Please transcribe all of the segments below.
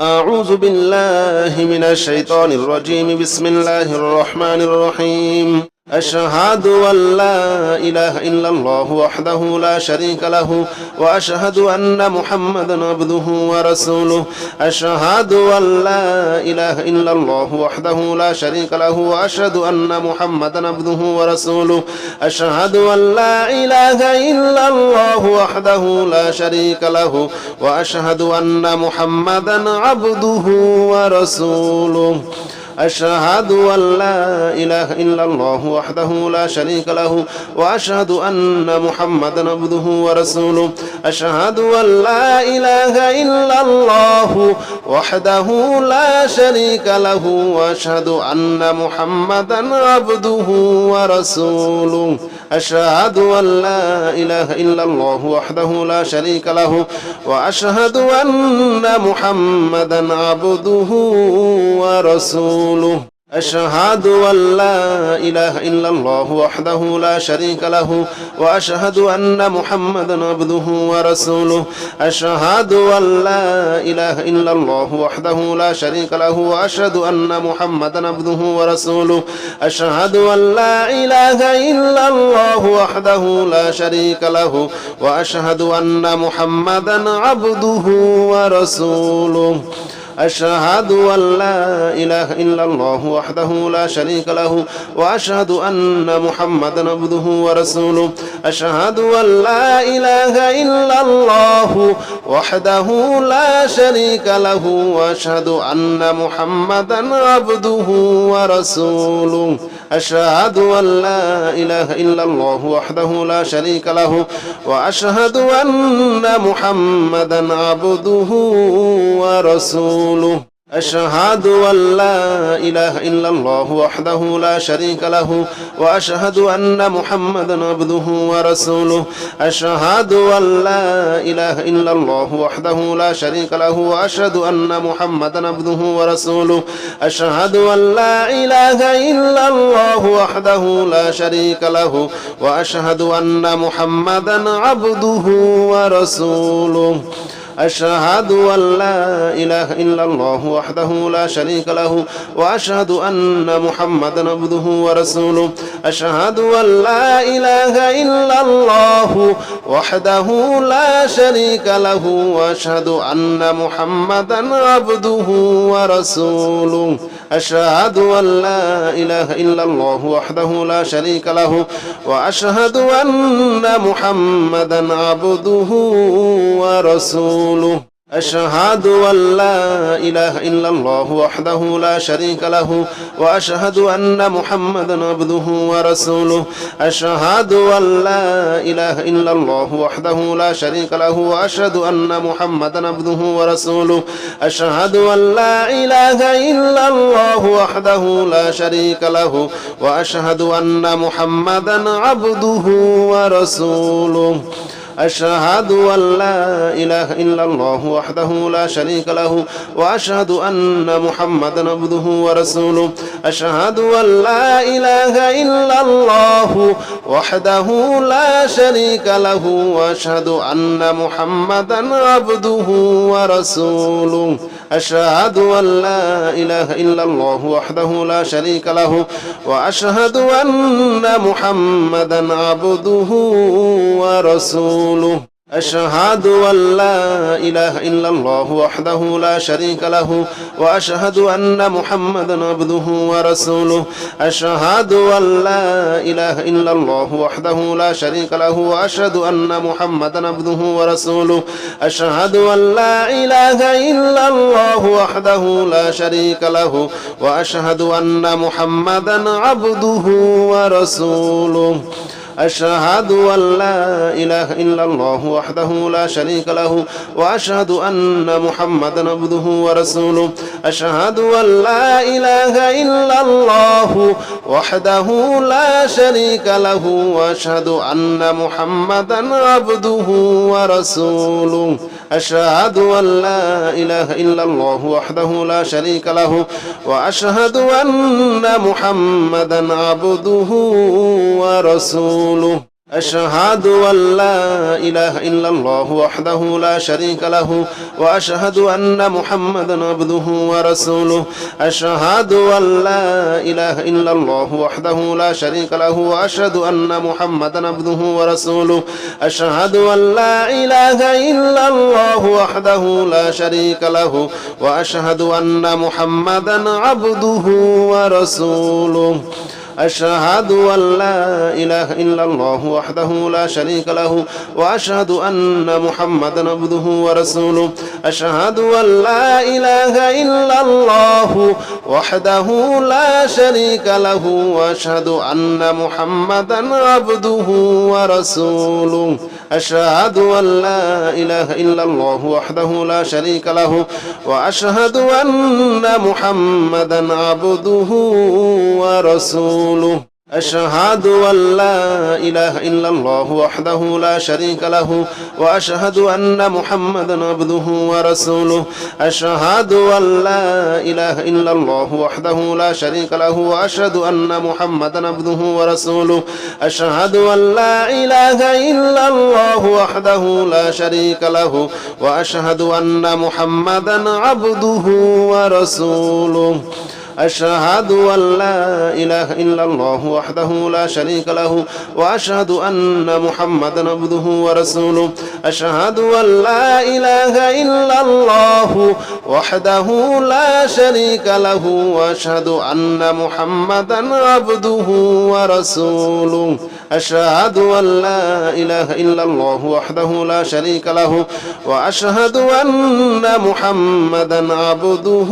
أعوذ بالله من الشيطان الرجيم. بسم الله الرحمن الرحيم. أشهد أن لا إله إلا الله وحده لا شريك له وأشهد أن محمدا عبده ورسوله. أشهد أن لا إله إلا الله وحده لا شريك له وأشهد أن محمدا عبده ورسوله. أشهد أن لا إله إلا الله وحده لا شريك له وأشهد أن محمدا عبده ورسوله. أشهد أن لا إله إلا الله وحده لا شريك له وأشهد أن محمدا عبده ورسوله. أشهد أن لا إله إلا الله وحده لا شريك له وأشهد أن محمدا عبده ورسوله. أشهد أن لا إله إلا الله وحده لا شريك له وأشهد أن محمدا عبده ورسوله. أشهد أن لا إله إلا الله وحده لا شريك له وأشهد أن محمدا عبده ورسوله. أشهد أن لا إله إلا الله وحده لا شريك له وأشهد أن محمدا عبده ورسوله. أشهد أن لا إله إلا الله وحده لا شريك له وأشهد أن محمدا عبده ورسوله. أشهد أن لا إله إلا الله وحده لا شريك له وأشهد أن محمدا عبده ورسوله. أشهد أن لا إله إلا الله وحده لا شريك له وأشهد أن محمدا عبده ورسوله. أشهد أن لا إله إلا الله وحده لا شريك له وأشهد أن محمدا عبده ورسوله. أشهد أن لا إله إلا الله وحده لا شريك له وأشهد أن محمدا عبده ورسوله. أشهد أن لا إله إلا الله وحده لا شريك له وأشهد أن محمدا عبده ورسوله. أشهد أن لا إله إلا الله وحده لا شريك له وأشهد أن محمدا عبده ورسوله. أشهد أن لا إله إلا الله وحده لا شريك له وأشهد أن محمدا عبده ورسوله. أشهد أن لا إله إلا الله وحده لا شريك له وأشهد أن محمدا عبده ورسوله. أشهد أن لا إله إلا الله وحده لا شريك له وأشهد أن محمدا عبده ورسوله. أشهد أن لا إله إلا الله وحده لا شريك له وأشهد أن محمدا عبده ورسوله. أشهد أن لا إله إلا الله وحده لا شريك له وأشهد أن محمدا عبده ورسوله. أشهد أن لا إله إلا الله وحده لا شريك له وأشهد أن محمدا عبده ورسوله. أشهد أن لا إله إلا الله وحده لا شريك له وأشهد أن محمدا عبده ورسوله. أشهد أن لا إله إلا الله وحده لا شريك له وأشهد أن محمدا عبده ورسوله. أشهد أن لا إله إلا الله وحده لا شريك له وأشهد أن محمدا عبده ورسوله. أشهد أن لا إله إلا الله وحده لا شريك له وأشهد أن محمدا عبده ورسوله. أشهد أن لا إله إلا الله وحده لا شريك له وأشهد أن محمدا عبده ورسوله. أشهد أن لا إله إلا الله وحده لا شريك له وأشهد أن محمدا عبده ورسوله. أشهد أن لا إله إلا الله وحده لا شريك له وأشهد أن محمدا عبده ورسوله. أشهد أن لا إله إلا الله وحده لا شريك له وأشهد أن محمدا عبده ورسوله. أشهد أن لا إله إلا الله وحده لا شريك له وأشهد أن محمدا عبده ورسوله. أشهد أن لا إله إلا الله وحده لا شريك له وأشهد أن محمدا عبده ورسوله أشهد أن لا إله إلا الله وحده لا شريك له وأشهد أن محمدا عبده ورسوله أشهد أن لا إله إلا الله وحده لا شريك له وأشهد أن محمدا عبده ورسوله أشهد أن لا إله إلا الله وحده لا شريك له وأشهد أن محمدا عبده ورسوله أشهد أن لا إله إلا الله وحده لا شريك له وأشهد أن محمدا عبده ورسوله أشهد أن لا إله إلا الله وحده لا شريك له وأشهد أن محمدا عبده ورسوله أشهد أن لا إله إلا الله وحده لا شريك له وأشهد أن محمدا عبده ورسوله أشهد أن لا إله إلا الله وحده لا شريك له وأشهد أن محمدا عبده ورسوله أشهد أن لا إله إلا الله وحده لا شريك له وأشهد أن محمدا عبده ورسوله أشهد أن لا إله إلا الله وحده لا شريك له وأشهد أن محمدا عبده ورسوله أشهد أن لا إله إلا الله وحده لا شريك له وأشهد أن محمدا عبده ورسوله أشهد أن لا إله إلا الله وحده لا شريك له وأشهد أن محمدا عبده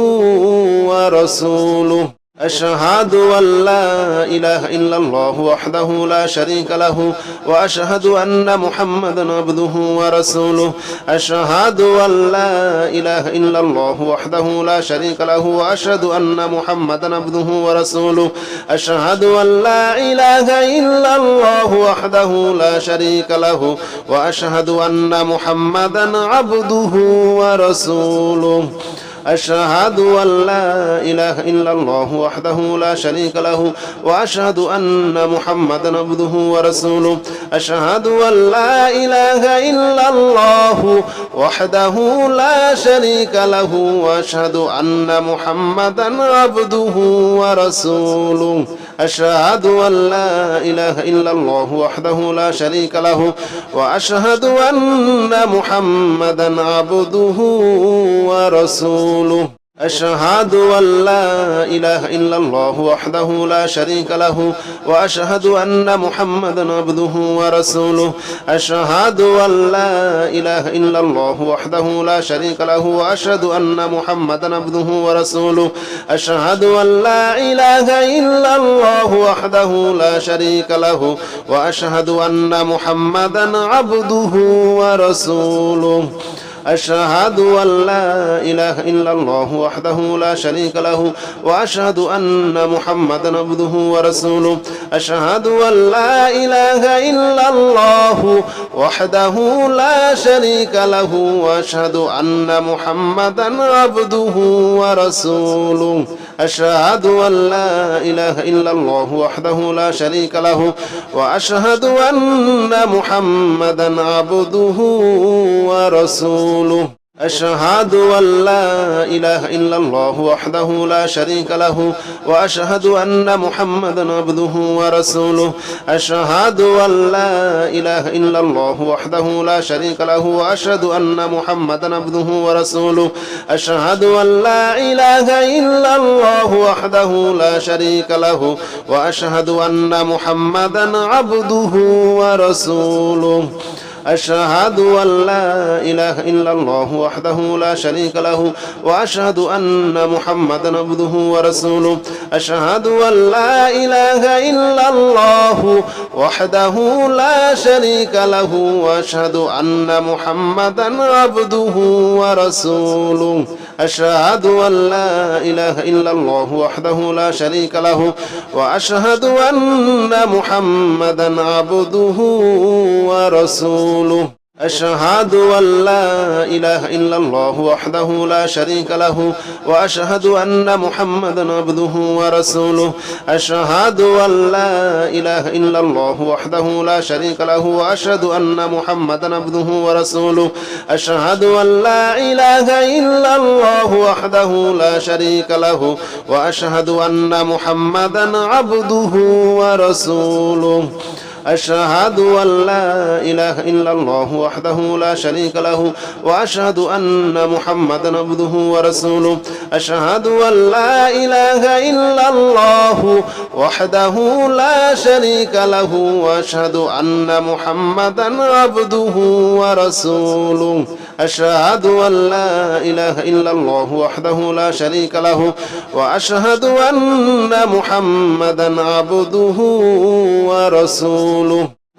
ورسوله أشهد أن لا إله إلا الله وحده لا شريك له وأشهد أن محمدا عبده ورسوله أشهد أن لا إله إلا الله وحده لا شريك له وأشهد أن محمدا عبده ورسوله أشهد أن لا إله إلا الله وحده لا شريك له وأشهد أن محمدا عبده ورسوله أشهد أن لا إله إلا الله وحده لا شريك له وأشهد أن محمدا عبده ورسوله أشهد أن لا إله إلا الله وحده لا شريك له وأشهد أن محمدا عبده ورسوله أشهد أن لا إله إلا الله وحده لا شريك له وأشهد أن محمدا عبده ورسوله أشهد أن لا إله إلا الله وحده لا شريك له وأشهد أن محمدا عبده ورسوله أشهد أن لا إله إلا الله وحده لا شريك له وأشهد أن محمدا عبده ورسوله أشهد أن لا إله إلا الله وحده لا شريك له وأشهد أن محمدا عبده ورسوله أشهد أن لا إله إلا الله وحده لا شريك له وأشهد أن محمدا عبده ورسوله أشهد أن لا إله إلا الله وحده لا شريك له وأشهد أن محمدا عبده ورسوله أشهد أن لا إله إلا الله وحده لا شريك له وأشهد أن محمدا عبده ورسوله أشهد أن لا إله إلا الله وحده لا شريك له وأشهد أن محمدا عبده ورسوله أشهد أن لا إله إلا الله وحده لا شريك له وأشهد أن محمدا عبده ورسوله أشهد أن لا إله إلا الله وحده لا شريك له وأشهد أن محمدا عبده ورسوله أشهد أن لا إله إلا الله وحده لا شريك له وأشهد أن محمدا عبده ورسوله أشهد أن لا إله إلا الله وحده لا شريك له وأشهد أن محمدا عبده ورسوله أشهد أن لا إله إلا الله وحده لا شريك له وأشهد أن محمدا عبده ورسوله أشهد أن لا إله إلا الله وحده لا شريك له وأشهد أن محمدا عبده ورسوله أشهد أن لا إله إلا الله وحده لا شريك له وأشهد أن محمدا عبده ورسوله أشهد أن لا إله إلا الله وحده لا شريك له وأشهد أن محمدا عبده ورسوله أشهد أن لا إله إلا الله وحده لا شريك له وأشهد أن محمدا عبده ورسوله أشهد أن لا إله إلا الله وحده لا شريك له وأشهد أن محمدا عبده ورسوله أشهد أن لا إله إلا الله وحده لا شريك له وأشهد أن محمدا عبده ورسوله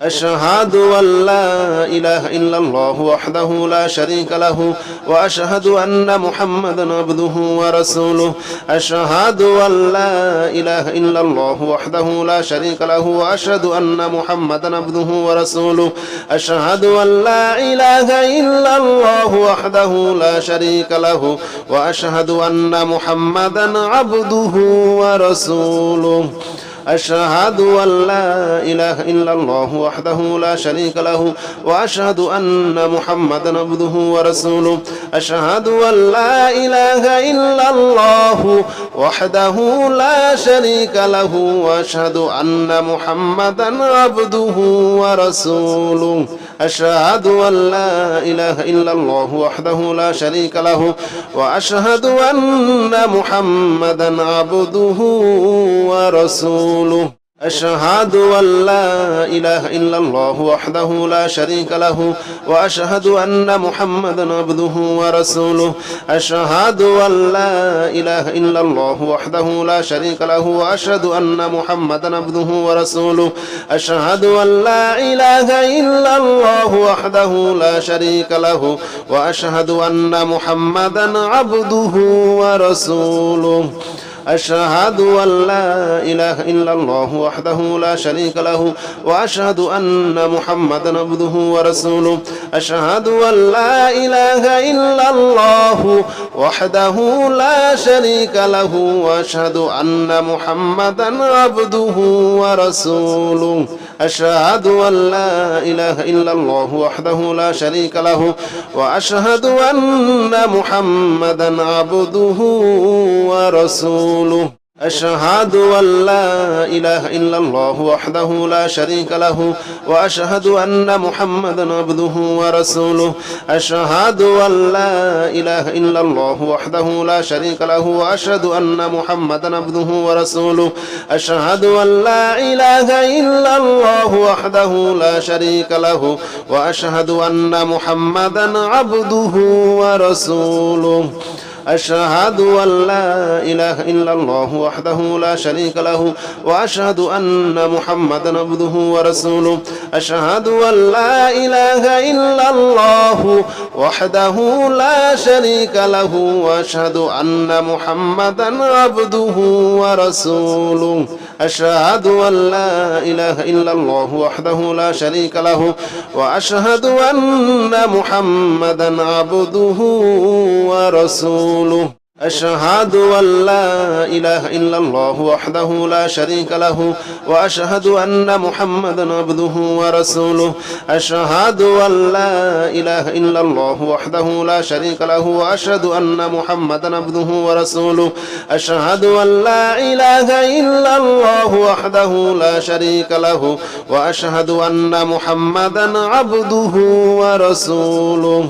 أشهد أن لا إله إلا الله وحده لا شريك له وأشهد أن محمدا عبده ورسوله أشهد أن لا إله إلا الله وحده لا شريك له وأشهد أن محمدا عبده ورسوله أشهد أن لا إله إلا الله وحده لا شريك له وأشهد أن محمدا عبده ورسوله أشهد أن لا إله إلا الله وحده لا شريك له وأشهد أن محمدا عبده ورسوله أشهد أن لا إله إلا الله وحده لا شريك له وأشهد أن محمدا عبده ورسوله أشهد أن لا إله إلا الله وحده لا شريك له وأشهد أن محمدا عبده ورسوله أشهد أن لا إله إلا الله وحده لا شريك له وأشهد أن محمدا عبده ورسوله أشهد أن لا إله إلا الله وحده لا شريك له وأشهد أن محمدا عبده ورسوله أشهد أن لا إله إلا الله وحده لا شريك له وأشهد أن محمدا عبده ورسوله أشهد أن لا إله إلا الله وحده لا شريك له وأشهد أن محمدا عبده ورسوله أشهد أن لا إله إلا الله وحده لا شريك له وأشهد أن محمدا عبده ورسوله أشهد أن لا إله إلا الله وحده لا شريك له وأشهد أن محمدا عبده ورسوله أشهد أن لا إله إلا الله وحده لا شريك له وأشهد أن محمدا عبده ورسوله أشهد أن لا إله إلا الله وحده لا شريك له وأشهد أن محمدا عبده ورسوله أشهد أن لا إله إلا الله وحده لا شريك له وأشهد أن محمدا عبده ورسوله أشهد أن لا إله إلا الله وحده لا شريك له وأشهد أن محمدا عبده ورسوله أشهد أن لا إله إلا الله وحده لا شريك له وأشهد أن محمدا عبده ورسوله أشهد أن لا إله إلا الله وحده لا شريك له وأشهد أن محمدا عبده ورسوله أشهد أن لا إله إلا الله وحده لا شريك له وأشهد أن محمدا عبده ورسوله أشهد أن لا إله إلا الله وحده لا شريك له وأشهد أن محمدا عبده ورسوله أشهد أن لا إله إلا الله وحده لا شريك له وأشهد أن محمدا عبده ورسوله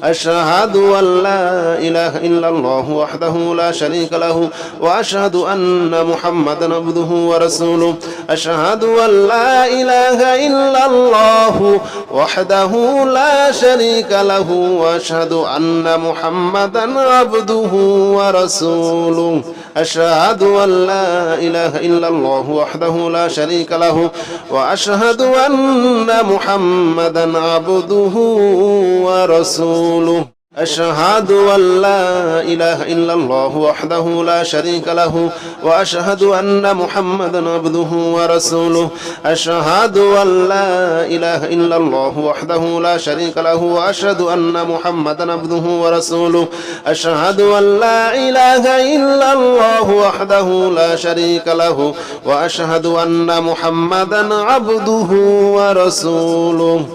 أشهد أن لا إله إلا الله وحده لا شريك له وأشهد أن محمدا عبده ورسوله أشهد أن لا إله إلا الله وحده لا شريك له وأشهد أن محمدا عبده ورسوله أشهد أن لا إله إلا الله وحده لا شريك له وأشهد أن محمدا عبده ورسوله أشهد أن لا إله إلا الله وحده لا شريك له وأشهد أن محمدا عبده ورسوله أشهد أن لا إله إلا الله وحده لا شريك له وأشهد أن محمدا عبده ورسوله أشهد أن لا إله إلا الله وحده لا شريك له وأشهد أن محمدا عبده ورسوله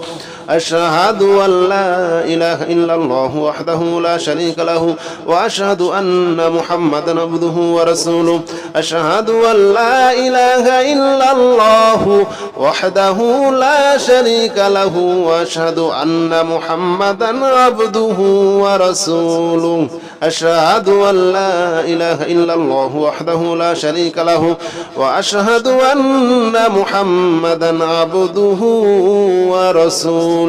أشهد أن لا إله إلا الله وحده لا شريك له وأشهد أن محمدا عبده ورسوله أشهد أن لا إله إلا الله وحده لا شريك له وأشهد أن محمدا عبده ورسوله أشهد أن لا إله إلا الله وحده لا شريك له وأشهد أن محمدا عبده ورسوله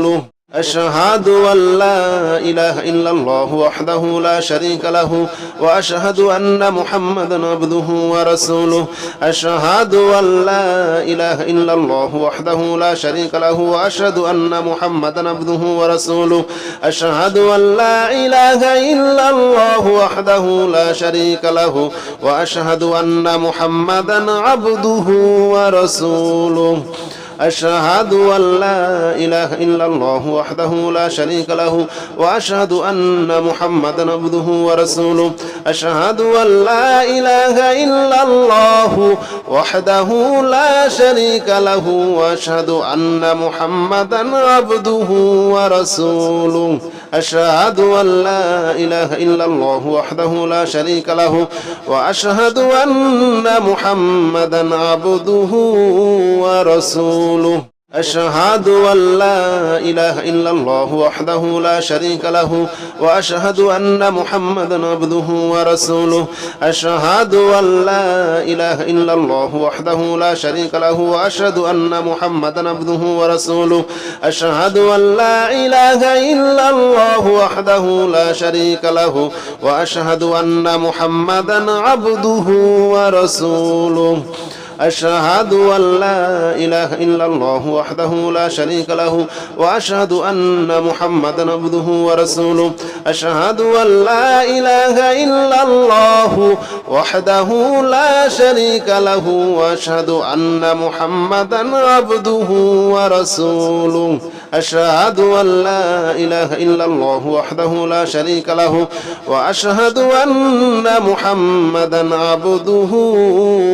أشهد أن لا إله إلا الله وحده لا شريك له وأشهد أن محمدا عبده ورسوله أشهد أن لا إله إلا الله وحده لا شريك له وأشهد أن محمدا عبده ورسوله أشهد أن لا إله إلا الله وحده لا شريك له وأشهد أن محمدا عبده ورسوله أشهد أن لا إله إلا الله وحده لا شريك له وأشهد أن محمدا عبده ورسوله أشهد أن لا إله إلا الله وحده لا شريك له وأشهد أن محمدا عبده ورسوله أشهد أن لا إله إلا الله وحده لا شريك له وأشهد أن محمدا عبده ورسوله أشهد أن لا إله إلا الله وحده لا شريك له وأشهد أن محمدا عبده ورسوله أشهد أن لا إله إلا الله وحده لا شريك له وأشهد أن محمدا عبده ورسوله أشهد أن لا إله إلا الله وحده لا شريك له وأشهد أن محمدا عبده ورسوله أشهد أن لا إله إلا الله وحده لا شريك له وأشهد أن محمدا عبده ورسوله أشهد أن لا إله إلا الله وحده لا شريك له وأشهد أن محمدا عبده ورسوله أشهد أن لا إله إلا الله وحده لا شريك له وأشهد أن محمدا عبده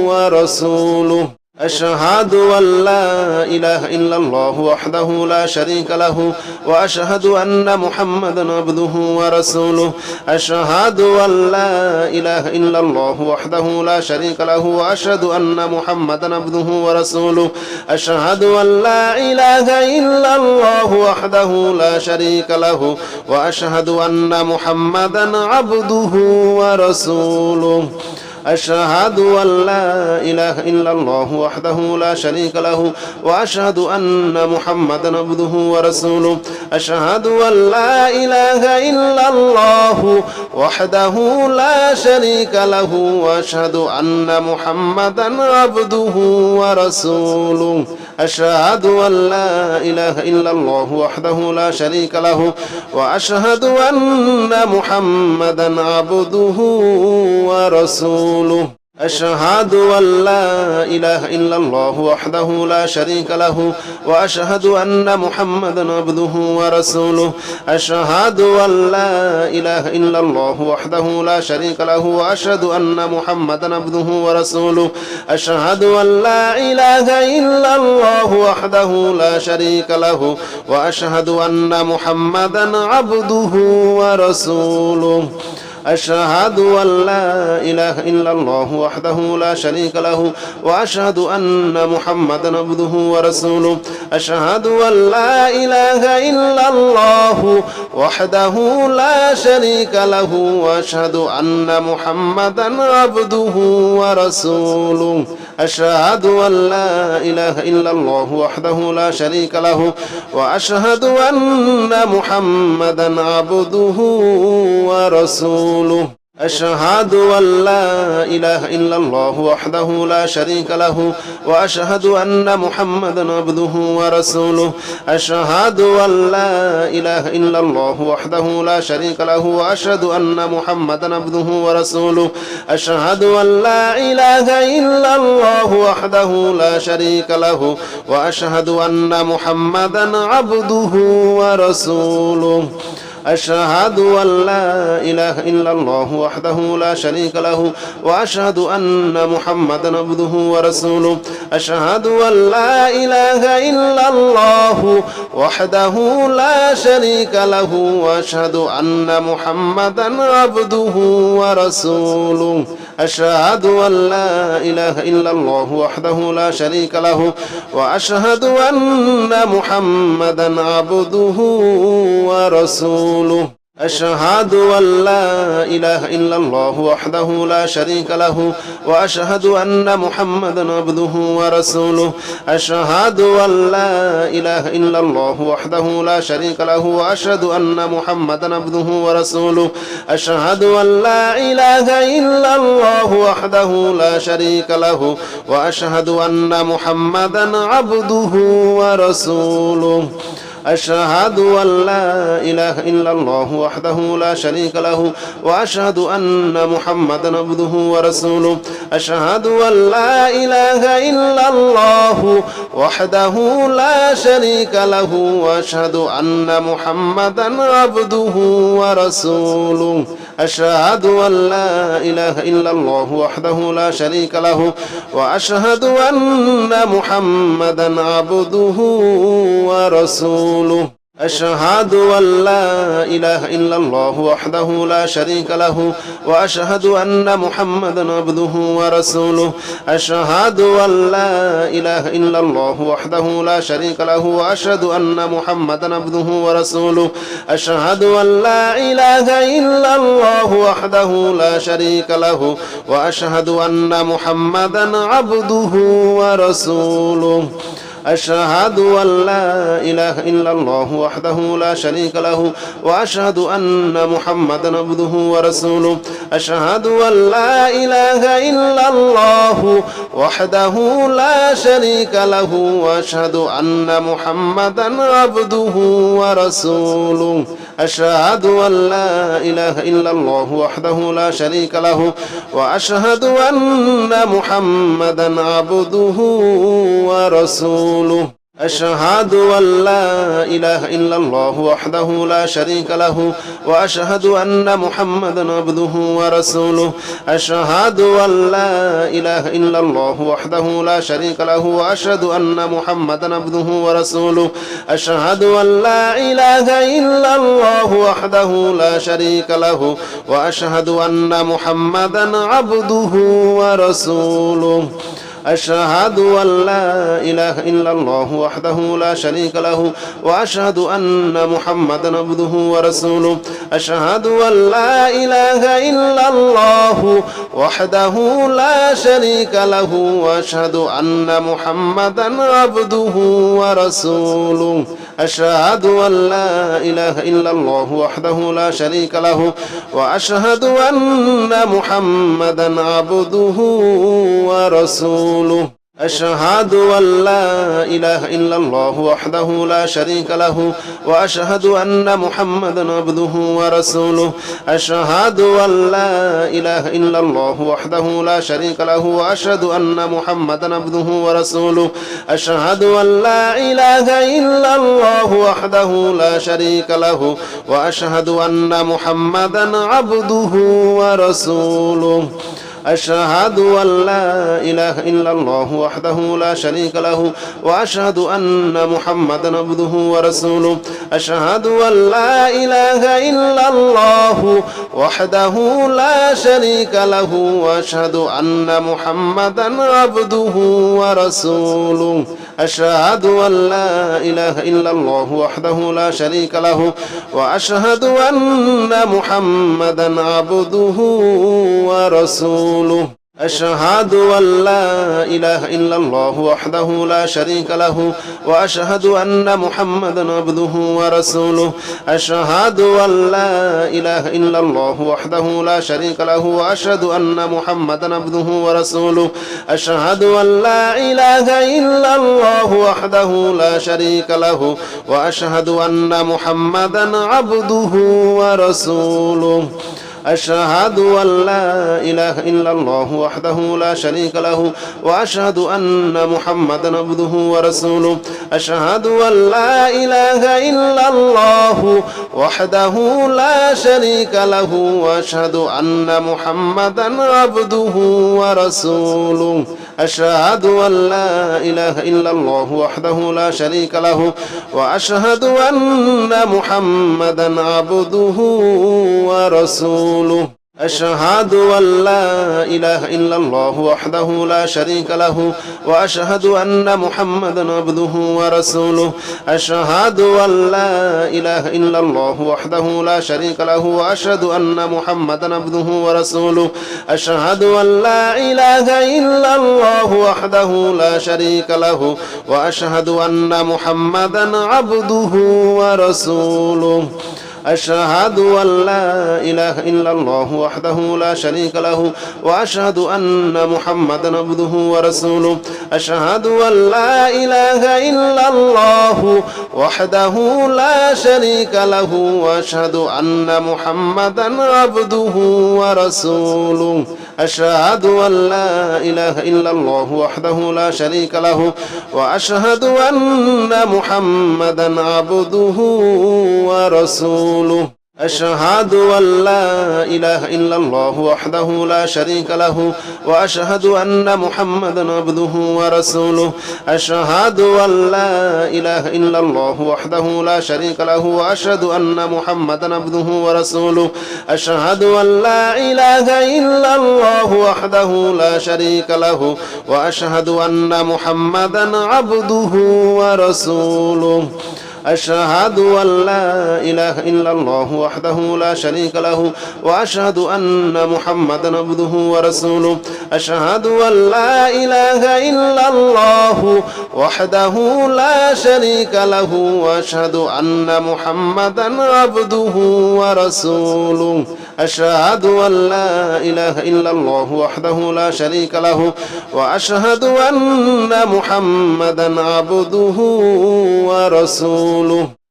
ورسوله أشهد أن لا إله إلا الله وحده لا شريك له وأشهد أن محمدا عبده ورسوله أشهد أن لا إله إلا الله وحده لا شريك له وأشهد أن محمدا عبده ورسوله أشهد أن لا إله إلا الله وحده لا شريك له وأشهد أن محمدا عبده ورسوله أشهد أن لا إله إلا الله وحده لا شريك له وأشهد أن محمدا عبده ورسوله أشهد أن لا إله إلا الله وحده لا شريك له وأشهد أن محمدا عبده ورسوله أشهد أن لا إله إلا الله وحده لا شريك له وأشهد أن محمدا عبده ورسوله أشهد أن لا إله إلا الله وحده لا شريك له وأشهد أن محمدا عبده ورسوله أشهد أن لا إله إلا الله وحده لا شريك له وأشهد أن محمدا عبده ورسوله أشهد أن لا إله إلا الله وحده لا شريك له وأشهد أن محمدا عبده ورسوله أشهد أن لا إله إلا الله وحده لا شريك له وأشهد أن محمدا عبده ورسوله أشهد أن لا إله إلا الله وحده لا شريك له وأشهد أن محمدا عبده ورسوله أشهد أن لا إله إلا الله وحده لا شريك له وأشهد أن محمدا عبده ورسوله أشهد أن لا إله إلا الله وحده لا شريك له وأشهد أن محمدا عبده ورسوله أشهد أن لا إله إلا الله وحده لا شريك له وأشهد أن محمدا عبده ورسوله أشهد أن لا إله إلا الله وحده لا شريك له وأشهد أن محمدا عبده ورسوله أشهد أن لا إله إلا الله وحده لا شريك له وأشهد أن محمدا عبده ورسوله أشهد أن لا إله إلا الله وحده لا شريك له وأشهد أن محمدا عبده ورسوله أشهد أن لا إله إلا الله وحده لا شريك له وأشهد أن محمدا عبده ورسوله أشهد أن لا إله إلا الله وحده لا شريك له وأشهد أن محمدا عبده ورسوله أشهد أن لا إله إلا الله وحده لا شريك له وأشهد أن محمدا عبده ورسوله أشهد أن لا إله إلا الله وحده لا شريك له وأشهد أن محمدا عبده ورسوله أشهد أن لا إله إلا الله وحده لا شريك له وأشهد أن محمدا عبده ورسوله أشهد أن لا إله إلا الله وحده لا شريك له وأشهد أن محمدا عبده ورسوله أشهد أن لا إله إلا الله وحده لا شريك له وأشهد أن محمدا عبده ورسوله أشهد أن لا إله إلا الله وحده لا شريك له وأشهد أن محمدا عبده ورسوله أشهد أن لا إله إلا الله وحده لا شريك له وأشهد أن محمدا عبده ورسوله أشهد أن لا إله إلا الله وحده لا شريك له وأشهد أن محمدا عبده ورسوله أشهد أن لا إله إلا الله وحده لا شريك له وأشهد أن محمدا عبده ورسوله أشهد أن لا إله إلا الله وحده لا شريك له وأشهد أن محمدا عبده ورسوله أشهد أن لا إله إلا الله وحده لا شريك له وأشهد أن محمدا عبده ورسوله أشهد أن لا إله إلا الله وحده لا شريك له وأشهد أن محمدا عبده ورسوله أشهد أن لا إله إلا الله وحده لا شريك له وأشهد أن محمدا عبده ورسوله أشهد أن لا إله إلا الله وحده لا شريك له وأشهد أن محمدا عبده ورسوله أشهد أن لا إله إلا الله وحده لا شريك له وأشهد أن محمدا عبده ورسوله أشهد أن لا إله إلا الله وحده لا شريك له وأشهد أن محمدا عبده ورسوله أشهد أن لا إله إلا الله وحده لا شريك له وأشهد أن محمدا عبده ورسوله أشهد أن لا إله إلا الله وحده لا شريك له وأشهد أن محمدا عبده ورسوله أشهد أن لا إله إلا الله وحده لا شريك له وأشهد أن محمدا عبده ورسوله أشهد أن لا إله إلا الله وحده لا شريك له وأشهد أن محمدا عبده ورسوله أشهد أن لا إله إلا الله وحده لا شريك له وأشهد أن محمدا عبده ورسوله أشهد أن لا إله إلا الله وحده لا شريك له وأشهد أن محمدا عبده ورسوله أشهد أن لا إله إلا الله وحده لا شريك له وأشهد أن محمدا عبده ورسوله أشهد أن لا إله إلا الله وحده لا شريك له وأشهد أن محمدا عبده ورسوله أشهد أن لا إله إلا الله وحده لا شريك له وأشهد أن محمدا عبده ورسوله أشهد أن لا إله إلا الله وحده لا شريك له وأشهد أن محمدا عبده ورسوله أشهد أن لا إله إلا الله وحده لا شريك له وأشهد أن محمدا عبده ورسوله أشهد أن لا إله إلا الله وحده لا شريك له وأشهد أن محمدا عبده ورسوله أشهد أن لا إله إلا الله وحده لا شريك له وأشهد أن محمدا عبده ورسوله أشهد أن لا إله إلا الله وحده لا شريك له وأشهد أن محمدا عبده ورسوله أشهد أن لا إله إلا الله وحده لا شريك له وأشهد أن محمدا عبده ورسوله أشهد أن لا إله إلا الله وحده لا شريك له وأشهد أن محمدا عبده ورسوله أشهد أن لا إله إلا الله وحده لا شريك له وأشهد أن محمدا عبده ورسوله أشهد أن لا إله إلا الله وحده لا شريك له وأشهد أن محمدا عبده ورسوله أشهد أن لا إله إلا الله وحده لا شريك له وأشهد أن محمدا عبده ورسوله أشهد أن لا إله إلا الله وحده لا شريك له وأشهد أن محمدا عبده ورسوله أشهد أن لا إله إلا الله وحده لا شريك له وأشهد أن محمدا عبده ورسوله أشهد أن لا إله إلا الله وحده لا شريك له وأشهد أن محمدا عبده ورسوله أشهد أن لا إله إلا الله وحده لا شريك له وأشهد أن محمدا عبده ورسوله أشهد أن لا إله إلا الله وحده لا شريك له وأشهد أن محمدا عبده ورسوله أشهد أن لا إله إلا الله وحده لا شريك له وأشهد أن محمدا عبده ورسوله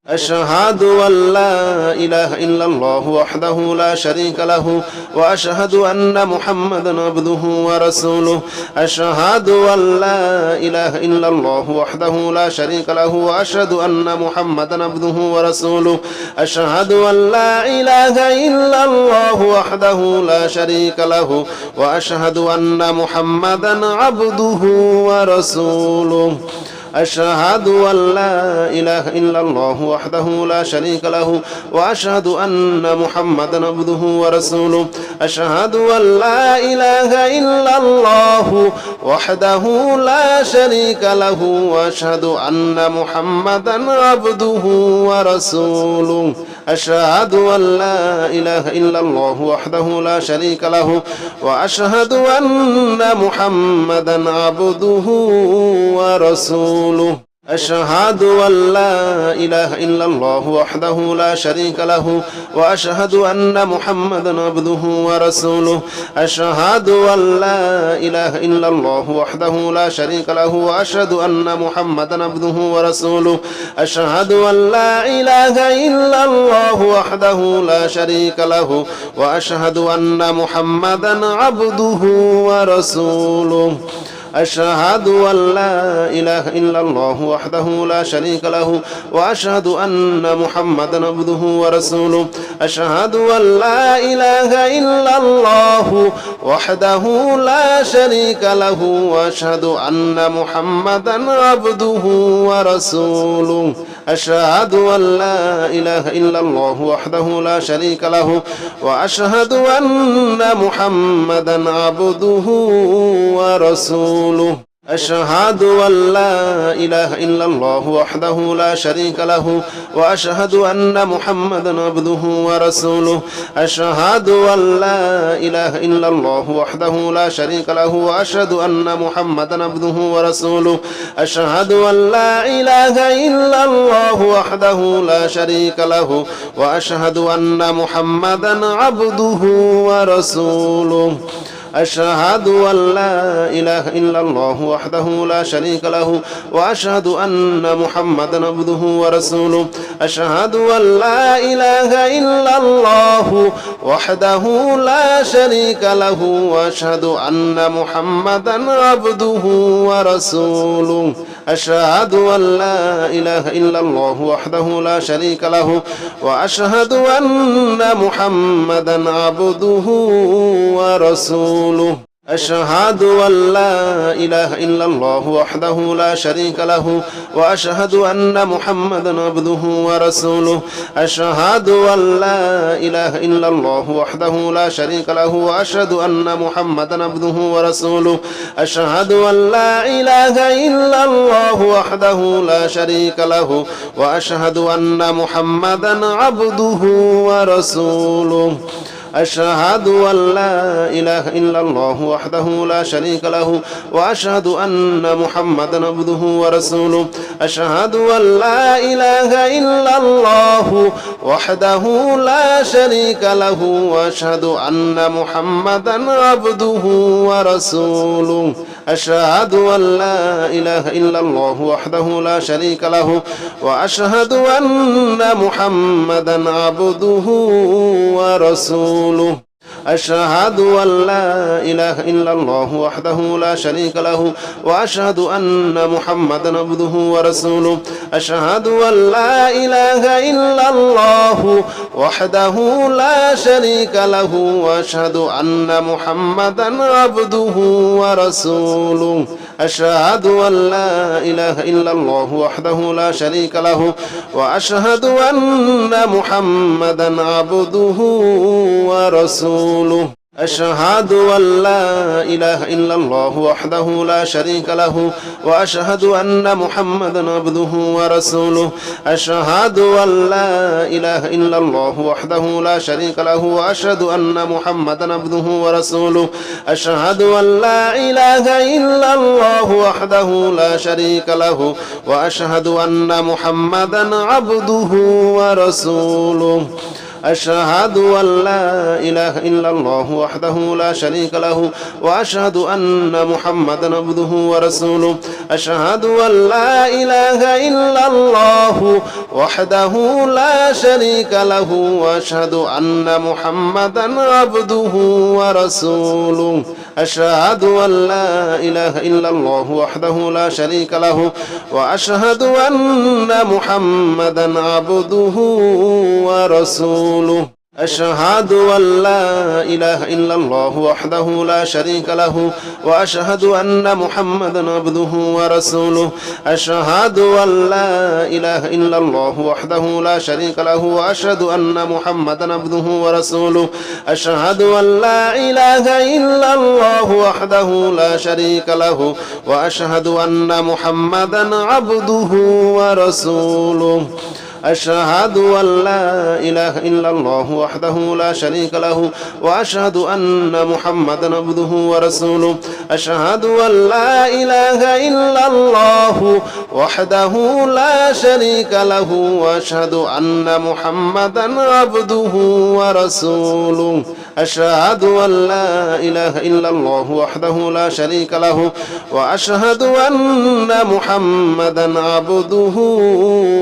أشهد أن لا إله إلا الله وحده لا شريك له وأشهد أن محمدا عبده ورسوله أشهد أن لا إله إلا الله وحده لا شريك له وأشهد أن محمدا عبده ورسوله أشهد أن لا إله إلا الله وحده لا شريك له وأشهد أن محمدا عبده ورسوله أشهد أن لا إله إلا الله وحده لا شريك له وأشهد أن محمدا عبده ورسوله أشهد أن لا إله إلا الله وحده لا شريك له وأشهد أن محمدا عبده ورسوله أشهد أن لا إله إلا الله وحده لا شريك له وأشهد أن محمدا عبده ورسوله أشهد أن لا إله إلا الله وحده لا شريك له وأشهد أن محمدا عبده ورسوله أشهد أن لا إله إلا الله وحده لا شريك له وأشهد أن محمدا عبده ورسوله أشهد أن لا إله إلا الله وحده لا شريك له وأشهد أن محمدا عبده ورسوله أشهد أن لا إله إلا الله وحده لا شريك له وأشهد أن محمدا عبده ورسوله أشهد أن لا إله إلا الله وحده لا شريك له وأشهد أن محمدا عبده ورسوله أشهد أن لا إله إلا الله وحده لا شريك له وأشهد أن محمدا عبده ورسوله أشهد أن لا إله إلا الله وحده لا شريك له وأشهد أن محمدا عبده ورسوله أشهد أن لا إله إلا الله وحده لا شريك له وأشهد أن محمدا عبده ورسوله أشهد أن لا إله إلا الله وحده لا شريك له وأشهد أن محمدا عبده ورسوله أشهد أن لا إله إلا الله وحده لا شريك له وأشهد أن محمدا عبده ورسوله أشهد أن لا إله إلا الله وحده لا شريك له وأشهد أن محمدا عبده ورسوله أشهد أن لا إله إلا الله وحده لا شريك له وأشهد أن محمدا عبده ورسوله أشهد أن لا إله إلا الله وحده لا شريك له وأشهد أن محمدا عبده ورسوله أشهد أن لا إله إلا الله وحده لا شريك له وأشهد أن محمدا عبده ورسوله أشهد أن لا إله إلا الله وحده لا شريك له وأشهد أن محمدا عبده ورسوله أشهد أن لا إله إلا الله وحده لا شريك له وأشهد أن محمدا عبده ورسوله أشهد أن لا إله إلا الله وحده لا شريك له وأشهد أن محمدا عبده ورسوله أشهد أن لا إله إلا الله وحده لا شريك له وأشهد أن محمدا عبده ورسوله أشهد أن لا إله إلا الله وحده لا شريك له وأشهد أن محمدا عبده ورسوله أشهد أن لا إله إلا الله وحده لا شريك له وأشهد أن محمدا عبده ورسوله أشهد أن لا إله إلا الله وحده لا شريك له وأشهد أن محمدا عبده ورسوله أشهد أن لا إله إلا الله وحده لا شريك له وأشهد أن محمدا عبده ورسوله أشهد أن لا إله إلا الله وحده لا شريك له وأشهد أن محمدا عبده ورسوله أشهد أن لا إله إلا الله وحده لا شريك له وأشهد أن محمدا عبده ورسوله أشهد أن لا إله إلا الله وحده لا شريك له وأشهد أن محمدا عبده ورسوله أشهد أن لا إله إلا الله وحده لا شريك له وأشهد أن محمدا عبده ورسوله أشهد أن لا إله إلا الله وحده لا شريك له وأشهد أن محمدا عبده ورسوله أشهد أن لا إله إلا الله وحده لا شريك له وأشهد أن محمدا عبده ورسوله أشهد أن لا إله إلا الله وحده لا شريك له وأشهد أن محمدا عبده ورسوله أشهد أن لا إله إلا الله وحده لا شريك له وأشهد أن محمدا عبده ورسوله أشهد أن لا إله إلا الله وحده لا شريك له وأشهد أن محمدا عبده ورسوله أشهد أن لا إله إلا الله وحده لا شريك له وأشهد أن محمدا عبده ورسوله أشهد أن لا إله إلا الله وحده لا شريك له وأشهد أن محمدا عبده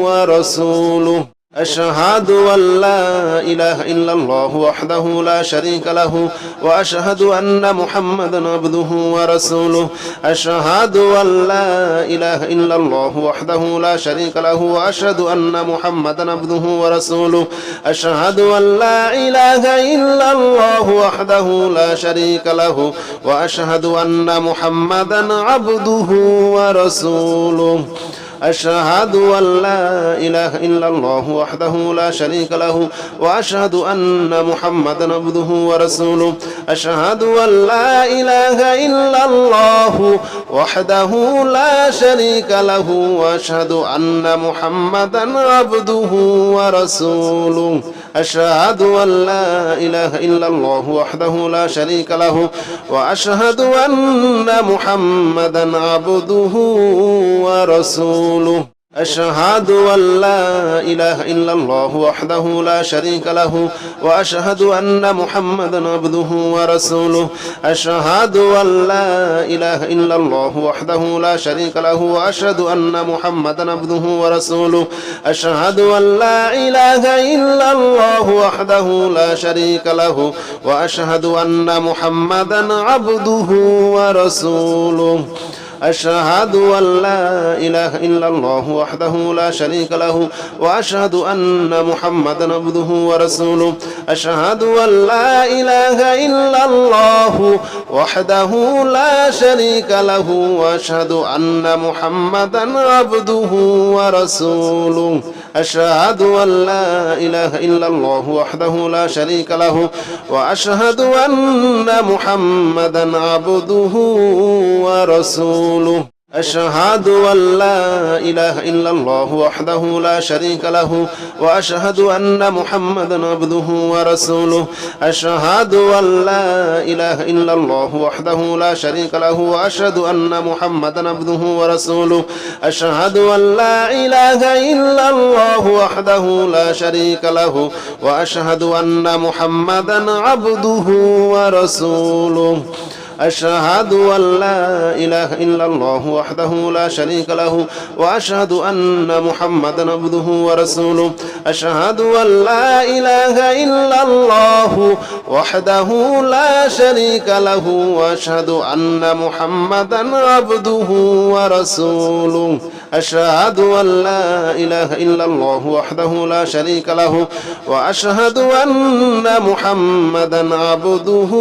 ورسوله أشهد أن لا إله إلا الله وحده لا شريك له وأشهد أن محمدا عبده ورسوله أشهد أن لا إله إلا الله وحده لا شريك له وأشهد أن محمدا عبده ورسوله أشهد أن لا إله إلا الله وحده لا شريك له وأشهد أن محمدا عبده ورسوله أشهد أن لا إله إلا الله وحده لا شريك له وأشهد أن محمدا عبده ورسوله أشهد أن لا إله إلا الله وحده لا شريك له وأشهد أن محمدا عبده ورسوله أشهد أن لا إله إلا الله وحده لا شريك له وأشهد أن محمدا عبده ورسوله أشهد أن لا إله إلا الله وحده لا شريك له وأشهد أن محمدا عبده ورسوله أشهد أن لا إله إلا الله وحده لا شريك له وأشهد أن محمدا عبده ورسوله أشهد أن لا إله إلا الله وحده لا شريك له وأشهد أن محمدا عبده ورسوله أشهد أن لا إله إلا الله وحده لا شريك له وأشهد أن محمدا عبده ورسوله أشهد أن لا إله إلا الله وحده لا شريك له وأشهد أن محمدا عبده ورسوله أشهد أن لا إله إلا الله وحده لا شريك له وأشهد أن محمدا عبده ورسوله أشهد أن لا إله إلا الله وحده لا شريك له وأشهد أن محمدا عبده ورسوله أشهد أن لا إله إلا الله وحده لا شريك له وأشهد أن محمدا عبده ورسوله أشهد أن لا إله إلا الله وحده لا شريك له وأشهد أن محمدا عبده ورسوله أشهد أن لا إله إلا الله وحده لا شريك له وأشهد أن محمدا عبده ورسوله أشهد أن لا إله إلا الله وحده لا شريك له وأشهد أن محمدا عبده ورسوله أشهد أن لا إله إلا الله وحده لا شريك له وأشهد أن محمدا عبده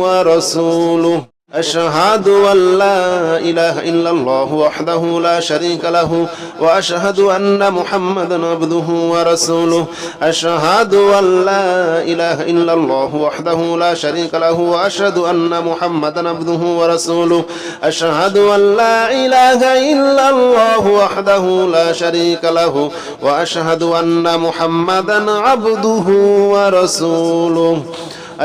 ورسوله أشهد أن لا إله إلا الله وحده لا شريك له وأشهد أن محمدا عبده ورسوله أشهد أن لا إله إلا الله وحده لا شريك له وأشهد أن محمدا عبده ورسوله أشهد أن لا إله إلا الله وحده لا شريك له وأشهد أن محمدا عبده ورسوله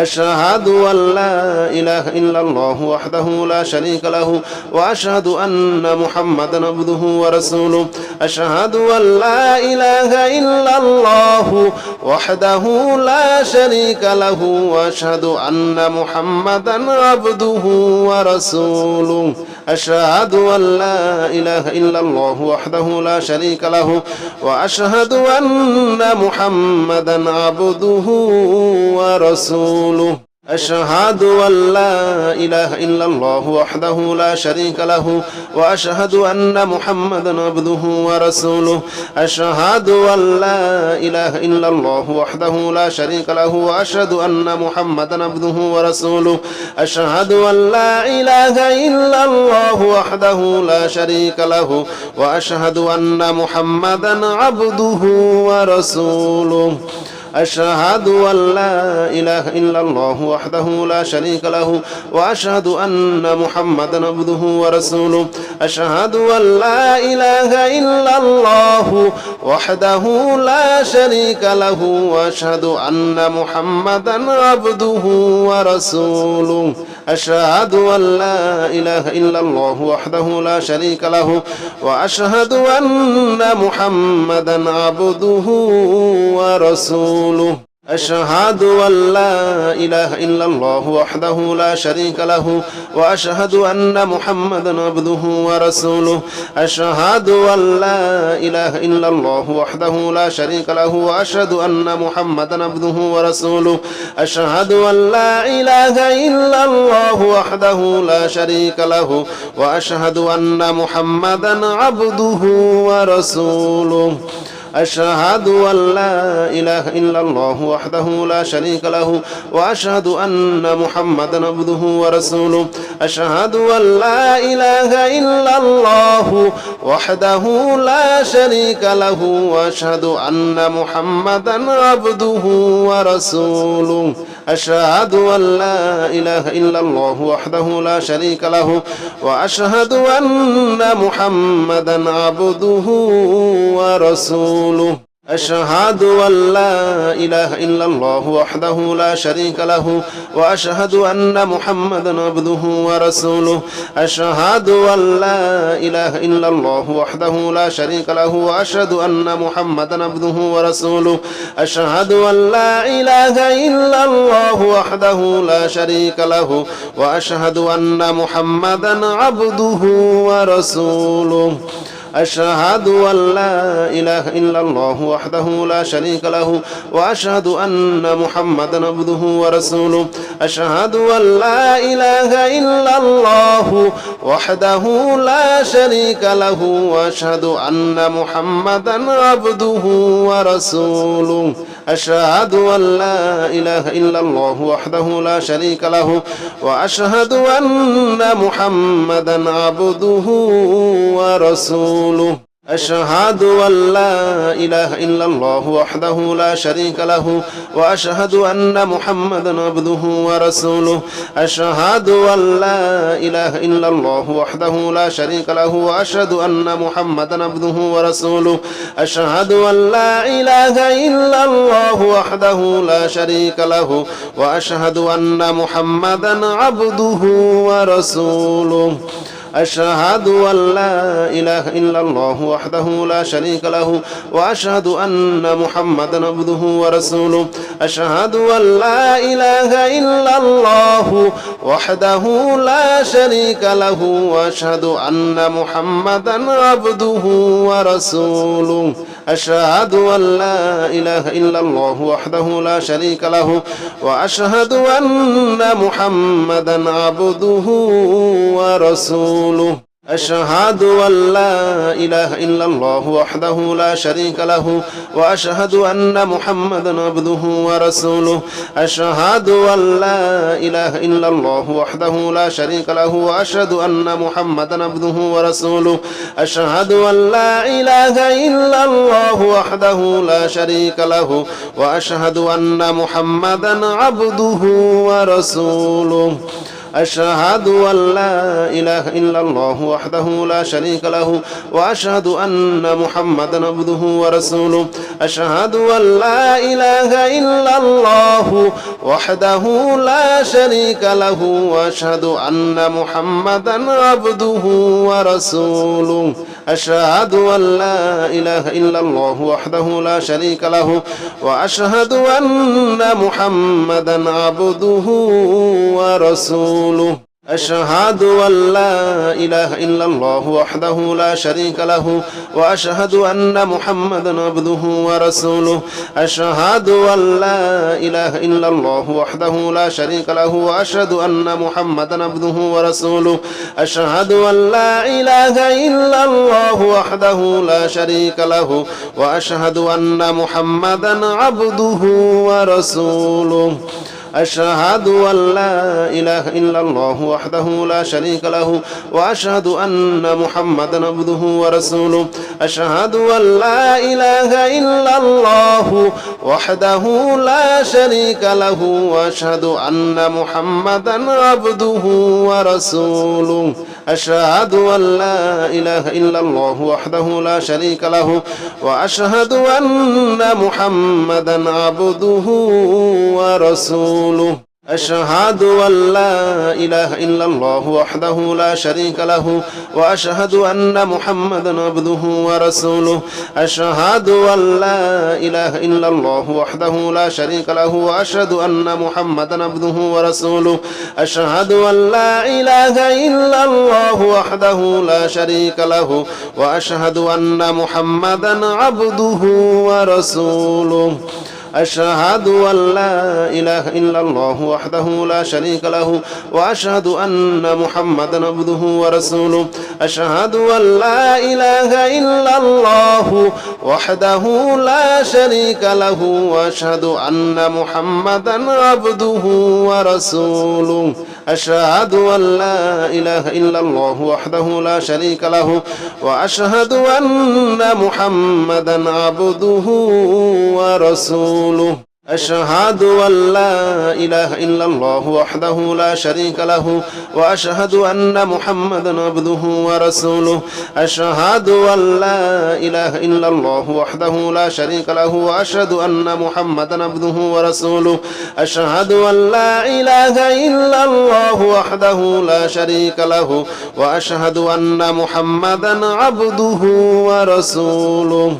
أشهد أن لا إله إلا الله وحده لا شريك له وأشهد أن محمدا عبده ورسوله أشهد أن لا إله إلا الله وحده لا شريك له وأشهد أن محمدا عبده ورسوله أشهد أن لا إله إلا الله وحده لا شريك له وأشهد أن محمدا عبده ورسوله أشهد أن لا إله إلا الله وحده لا شريك له وأشهد أن محمدا عبده ورسوله أشهد أن لا إله إلا الله وحده لا شريك له وأشهد أن محمدا عبده ورسوله أشهد أن لا إله إلا الله وحده لا شريك له وأشهد أن محمدا عبده ورسوله أشهد أن لا إله إلا الله وحده لا شريك له وأشهد أن محمدا عبده ورسوله أشهد أن لا إله إلا الله وحده لا شريك له وأشهد أن محمدا عبده ورسوله أشهد أن لا إله إلا الله وحده لا شريك له وأشهد أن محمدا عبده ورسوله أشهد أن لا إله إلا الله وحده لا شريك له وأشهد أن محمدا عبده ورسوله أشهد أن لا إله إلا الله وحده لا شريك له وأشهد أن محمدا عبده ورسوله أشهد أن لا إله إلا الله وحده لا شريك له وأشهد أن محمدا عبده ورسوله أشهد أن لا إله إلا الله وحده لا شريك له وأشهد أن محمدا عبده ورسوله أشهد أن لا إله إلا الله وحده لا شريك له وأشهد أن محمدا عبده ورسوله أشهد أن لا إله إلا الله وحده لا شريك له وأشهد أن محمدا عبده ورسوله أشهد أن لا إله إلا الله وحده لا شريك له وأشهد أن محمدا عبده ورسوله أشهد أن لا إله إلا الله وحده لا شريك له وأشهد أن محمدا عبده ورسوله أشهد أن لا إله إلا الله وحده لا شريك له وأشهد أن محمدا عبده ورسوله أشهد أن لا إله إلا الله وحده لا شريك له وأشهد أن محمدا عبده ورسوله أشهد أن لا إله إلا الله وحده لا شريك له وأشهد أن محمدا عبده ورسوله أشهد أن لا إله إلا الله وحده لا شريك له وأشهد أن محمدا عبده ورسوله أشهد أن لا إله إلا الله وحده لا شريك له وأشهد أن محمدا عبده ورسوله أشهد أن لا إله إلا الله وحده لا شريك له وأشهد أن محمدا عبده ورسوله أشهد أن لا إله إلا الله وحده لا شريك له وأشهد أن محمدا عبده ورسوله أشهد أن لا إله إلا الله وحده لا شريك له وأشهد أن محمدا عبده ورسوله أشهد أن لا إله إلا الله وحده لا شريك له وأشهد أن محمدا عبده ورسوله أشهد أن لا إله إلا الله وحده لا شريك له وأشهد أن محمدا عبده ورسوله أشهد أن لا إله إلا الله وحده لا شريك له وأشهد أن محمدا عبده ورسوله أشهد أن لا إله إلا الله وحده لا شريك له وأشهد أن محمدا عبده ورسوله أشهد أن لا إله إلا الله وحده لا شريك له وأشهد أن محمدا عبده ورسوله أشهد أن لا إله إلا الله وحده لا شريك له وأشهد أن محمدا عبده ورسوله أشهد أن لا إله إلا الله وحده لا شريك له وأشهد أن محمدا عبده ورسوله أشهد أن لا إله إلا الله وحده لا شريك له وأشهد أن محمدا عبده ورسوله أشهد أن لا إله إلا الله وحده لا شريك له وأشهد أن محمدا عبده ورسوله أشهد أن لا إله إلا الله وحده لا شريك له وأشهد أن محمدا عبده ورسوله أشهد أن لا إله إلا الله وحده لا شريك له وأشهد أن محمدا عبده ورسوله أشهد أن لا إله إلا الله وحده لا شريك له وأشهد أن محمدا عبده ورسوله أشهد أن لا إله إلا الله وحده لا شريك له وأشهد أن محمدا عبده ورسوله أشهد أن لا إله إلا الله وحده لا شريك له وأشهد أن محمدا عبده ورسوله أشهد أن لا إله إلا الله وحده لا شريك له وأشهد أن محمدا عبده ورسوله أشهد أن لا إله إلا الله وحده لا شريك له وأشهد أن محمدا عبده ورسوله أشهد أن لا إله إلا الله وحده لا شريك له وأشهد أن محمدا عبده ورسوله أشهد أن لا إله إلا الله وحده لا شريك له وأشهد أن محمدا عبده ورسوله أشهد أن لا إله إلا الله وحده لا شريك له وأشهد أن محمدا عبده ورسوله أشهد أن لا إله إلا الله وحده لا شريك له وأشهد أن محمدا عبده ورسوله أشهد أن لا إله إلا الله وحده لا شريك له وأشهد أن محمدا عبده ورسوله أشهد أن لا إله إلا الله وحده لا شريك له وأشهد أن محمدا عبده ورسوله أشهد أن لا إله إلا الله وحده لا شريك له وأشهد أن محمدا عبده ورسوله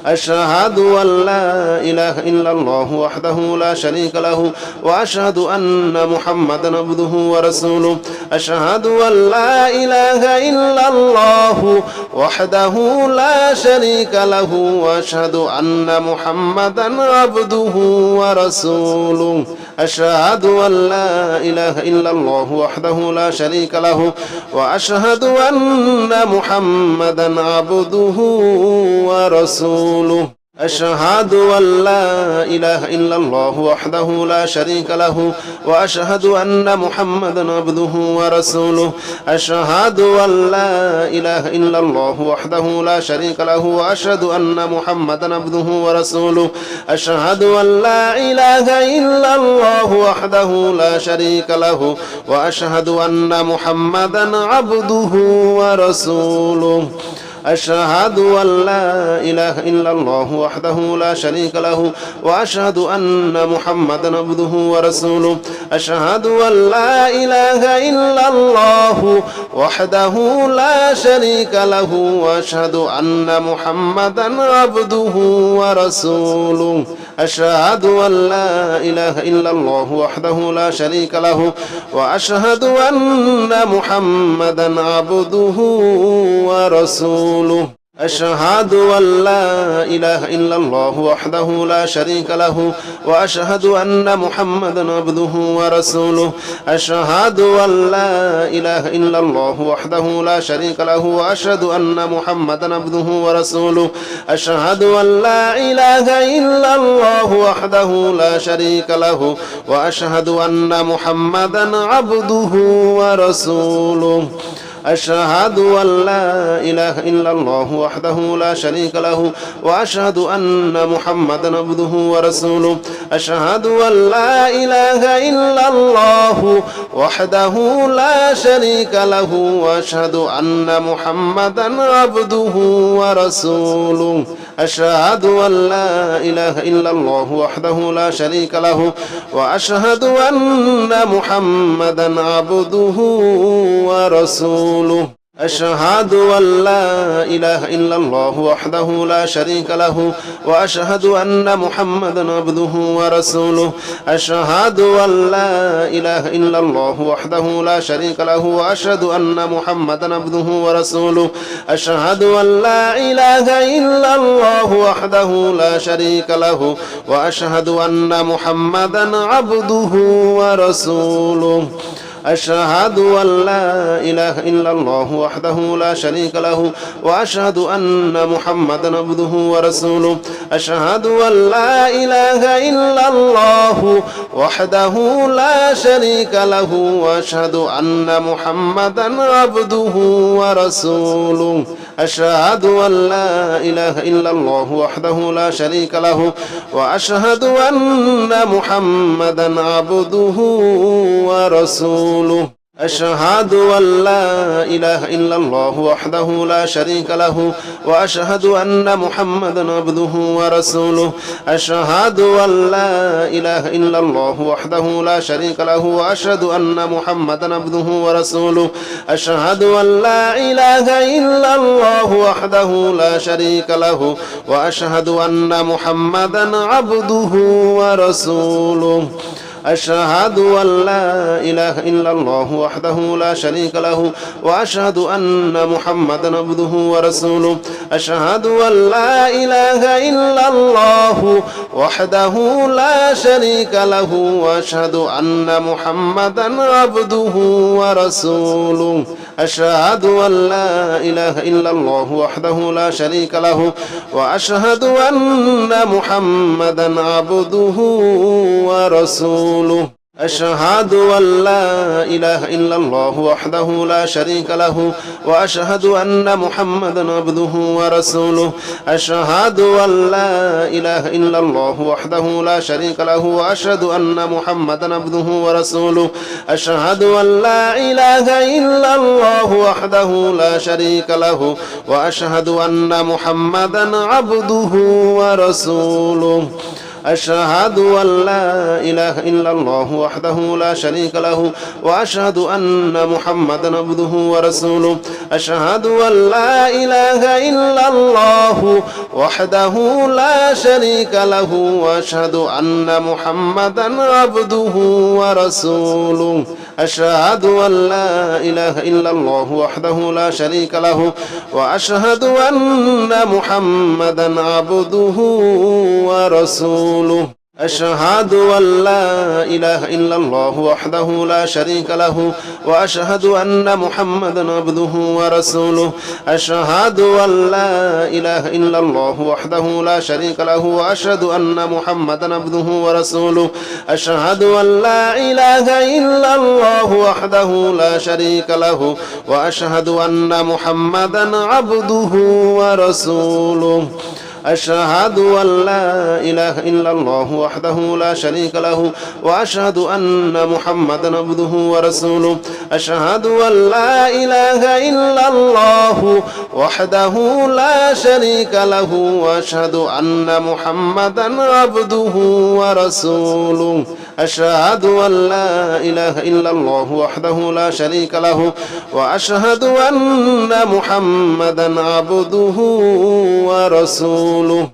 أشهد أن لا إله إلا الله وحده لا شريك له وأشهد أن محمدا عبده ورسوله أشهد أن لا إله إلا الله وحده لا شريك له وأشهد أن محمدا عبده ورسوله أشهد أن لا إله إلا الله وحده لا شريك له وأشهد أن محمدا عبده ورسوله أشهد أن لا إله إلا الله وحده لا شريك له وأشهد أن محمدا عبده ورسوله أشهد أن لا إله إلا الله وحده لا شريك له وأشهد أن محمدا عبده ورسوله أشهد أن لا إله إلا الله وحده لا شريك له وأشهد أن محمدا عبده ورسوله أشهد أن لا إله إلا الله وحده لا شريك له وأشهد أن محمدا عبده ورسوله أشهد أن لا إله إلا الله وحده لا شريك له وأشهد أن محمدا عبده ورسوله أشهد أن لا إله إلا الله وحده لا شريك له وأشهد أن محمدا عبده ورسوله أشهد أن لا إله إلا الله وحده لا شريك له وأشهد أن محمدا عبده ورسوله أشهد أن لا إله إلا الله وحده لا شريك له وأشهد أن محمدا عبده ورسوله أشهد أن لا إله إلا الله وحده لا شريك له وأشهد أن محمدا عبده ورسوله أشهد أن لا إله إلا الله وحده لا شريك له وأشهد أن محمدا عبده ورسوله أشهد أن لا إله إلا الله وحده لا شريك له وأشهد أن محمدا عبده ورسوله أشهد أن لا إله إلا الله وحده لا شريك له وأشهد أن محمدا عبده ورسوله أشهد أن لا إله إلا الله وحده لا شريك له وأشهد أن محمدا عبده ورسوله أشهد أن لا إله إلا الله وحده لا شريك له وأشهد أن محمدا عبده ورسوله أشهد أن لا إله إلا الله وحده لا شريك له وأشهد أن محمدا عبده ورسوله أشهد أن لا إله إلا الله وحده لا شريك له وأشهد أن محمدا عبده ورسوله أشهد أن لا إله إلا الله وحده لا شريك له وأشهد أن محمدا عبده ورسوله أشهد أن لا إله إلا الله وحده لا شريك له وأشهد أن محمدا عبده ورسوله أشهد أن لا إله إلا الله وحده لا شريك له وأشهد أن محمدا عبده ورسوله أشهد أن لا إله إلا الله وحده لا شريك له وأشهد أن محمدا عبده ورسوله أشهد أن لا إله إلا الله وحده لا شريك له وأشهد أن محمدا عبده ورسوله أشهد أن لا إله إلا الله وحده لا شريك له وأشهد أن محمدا عبده ورسوله أشهد أن لا إله إلا الله وحده لا شريك له وأشهد أن محمدا عبده ورسوله أشهد أن لا إله إلا الله وحده لا شريك له وأشهد أن محمدا عبده ورسوله أشهد أن لا إله إلا الله وحده لا شريك له وأشهد أن محمدا عبده ورسوله أشهد أن لا إله إلا الله وحده لا شريك له وأشهد أن محمدا عبده ورسوله أشهد أن لا إله إلا الله وحده لا شريك له وأشهد أن محمدا عبده ورسوله أشهد أن لا إله إلا الله وحده لا شريك له وأشهد أن محمدا عبده ورسوله أشهد أن لا إله إلا الله وحده لا شريك له وأشهد أن محمدا عبده ورسوله أشهد أن لا إله إلا الله وحده لا شريك له وأشهد أن محمدا عبده ورسوله أشهد أن لا إله إلا الله وحده لا شريك له وأشهد أن محمدا عبده ورسوله أشهد أن لا إله إلا الله وحده لا شريك له وأشهد أن محمدا عبده ورسوله أشهد أن لا إله إلا الله وحده لا شريك له وأشهد أن محمدا عبده ورسوله أشهد أن لا إله إلا الله وحده لا شريك له وأشهد أن محمدا عبده ورسوله أشهد أن لا إله إلا الله وحده لا شريك له وأشهد أن محمدا عبده ورسوله أشهد أن لا إله إلا الله وحده لا شريك له وأشهد أن محمدا عبده ورسوله